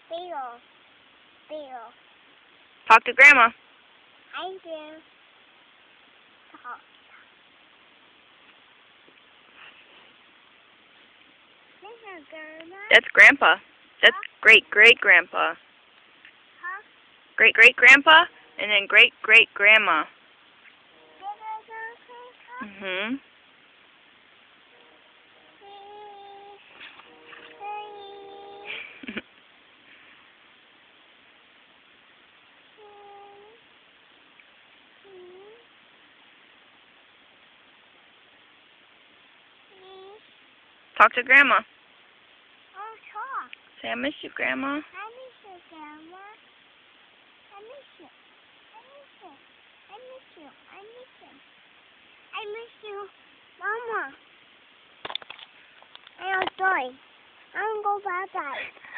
Bill. Bill. Talk to Grandma. I do. Talk. This is Grandma. That's Grandpa. That's great-great-grandpa. Huh? Great-great-grandpa, and then great-great-grandma. Mhm. Talk to Grandma. Oh, talk. Say, I miss you, Grandma. I miss you, Grandma. I miss you. I miss you. I miss you. I miss you. I miss you, Mama. I am sorry. I'm gonna go bye-bye.